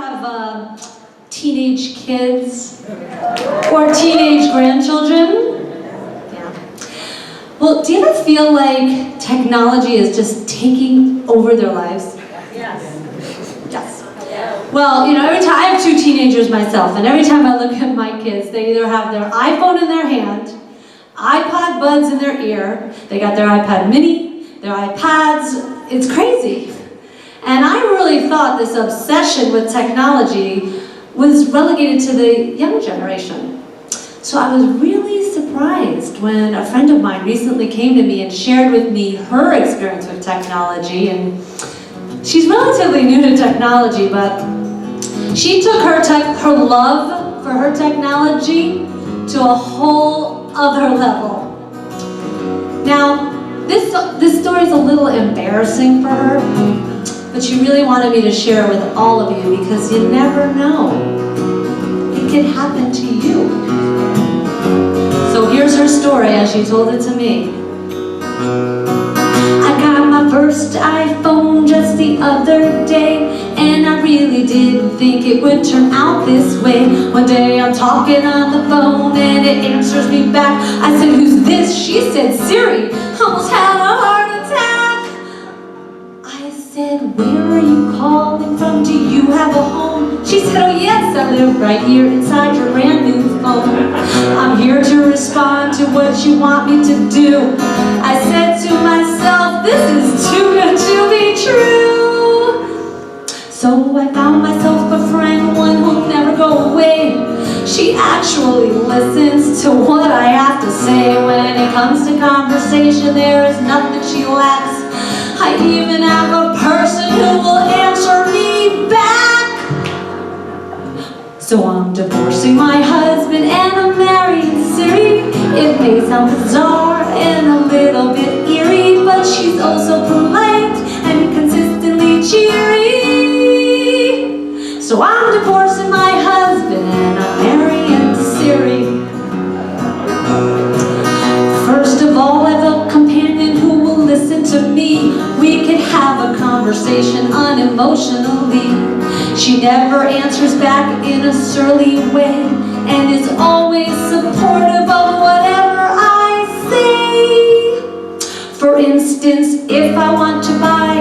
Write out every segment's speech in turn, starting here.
have teenage kids or teenage grandchildren? Yeah. Well, do you ever feel like technology is just taking over their lives? Yes. Yes. Well, every time, I have 2 teenagers myself, and every time I look at my kids, they either have their iPhone in their hand, iPod buds in their ear, they got their iPad mini, their iPads, it's crazy. And I really thought this obsession with technology was relegated to the young generation. So I was really surprised when a friend of mine recently came to me and shared with me her experience with technology. And she's relatively new to technology, but she took her love for her technology to a whole other level. Now, this story is a little embarrassing for her, but she really wanted me to share it with all of you because you never know. It could happen to you. So here's her story as she told it to me. I got my first iPhone just the other day, and I really didn't think it would turn out this way. One day I'm talking on the phone and it answers me back. I said, "Who's this?" She said, "Siri." Almost had a heart attack. I said, "Where are you calling from? Do you have a home?" She said, "Oh yes, I live right here inside your brand new phone. I'm here to respond to what you want me to do." I said to myself, this is too good to be true. So I found myself a friend, one who'll never go away. She actually listens to what I have to say. When it comes to conversation, there is nothing she lacks. I even have a person who will answer me back. So I'm divorcing my husband and I'm marrying Siri. It may sound bizarre and a little bit eerie, but she's also polite and consistently cheery. So I'm divorcing my husband and I'm marrying Siri. First of all, I have a companion who will listen to me. We can have a conversation unemotionally. She never answers back in a surly way and is always supportive of whatever I say. For instance, if I want to buy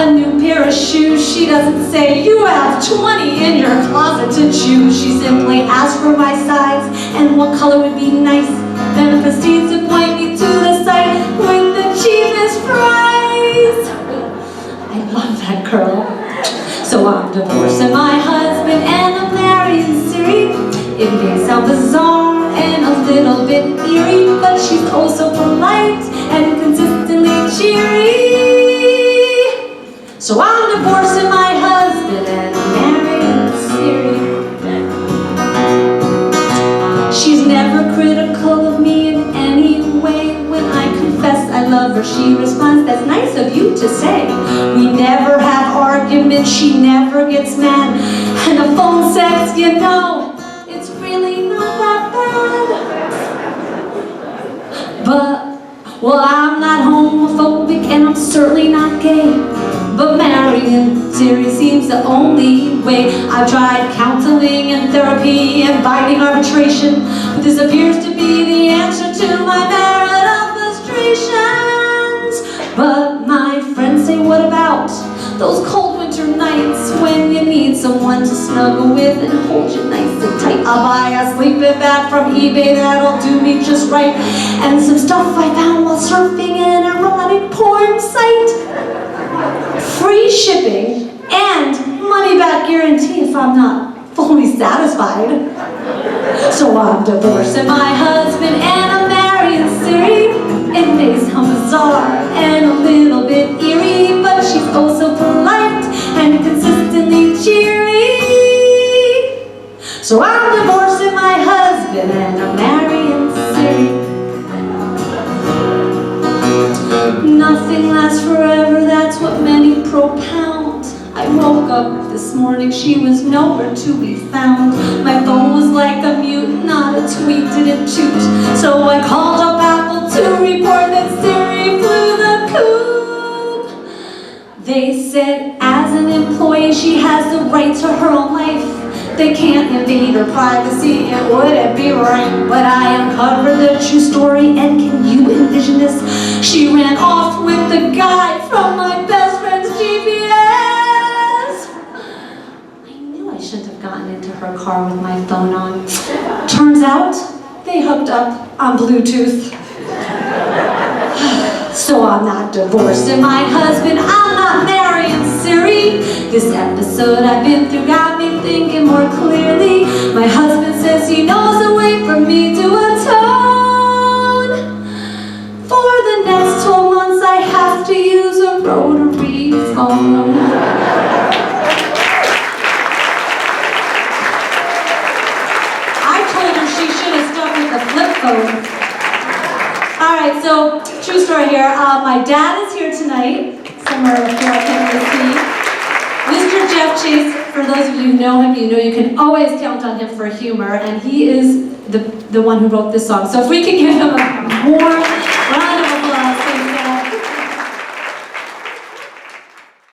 a new pair of shoes, she doesn't say, "You have 20 in your closet to choose." She simply asks for my size and what color would be nice, then proceeds to point me to the site with the cheapest price. I love that girl. So I'm divorcing my husband and I'm marrying Siri. It may sound bizarre and a little bit eerie, but she's also polite and consistently cheery. So I'm divorcing my husband and I'm marrying Siri. She's never critical of me in any way. When I confess I love her, she responds, "That's nice of you to say." We never have arguments, she never gets mad. And a phone sex, it's really not that bad. But, well, I'm not homophobic and I'm certainly not gay. But marrying Siri seems the only way. I've tried counseling and therapy and binding arbitration, but this appears to be the answer to my marital frustrations. But my friends say, what about those cold winter nights when you need someone to snuggle with and hold you nice and tight? I'll buy a sleeping bag from eBay that'll do me just right, and some stuff I found while surfing an erotic porn site. Free shipping and money back guarantee if I'm not fully satisfied. So I'm divorcing my husband and I'm marrying Siri. It may sound bizarre and a little bit eerie, but she's also polite and consistently cheery. So I'm divorcing my husband and I'm marrying Siri. Nothing lasts forever, that's what many propound. I woke up this morning, she was nowhere to be found. My phone was like a mute, not a tweet didn't toot. So I called up Apple to report that Siri flew the coop. They said, as an employee, employee, she has the right to her own life. They can't invade her privacy, it wouldn't be right. But I uncovered the true story, and can you envision this? She ran off with the guy from my best friend's GPS. I knew I shouldn't have gotten into her car with my phone on. Turns out, they hooked up on Bluetooth. So I'm not divorced, and my husband, I'm not marrying Siri. This episode I've been through got me thinking more clearly. My husband says he knows a way for me to atone. For the next 12 months I have to use a rotary phone. I told her she should have stuck with the flip phone. All right, so true story here. My dad is here tonight, somewhere up here I can't really see. Mr. Jeff Chase, for those of you who know him, you know you can always count on him for humor, and he is the one who wrote this song. So if we could give him a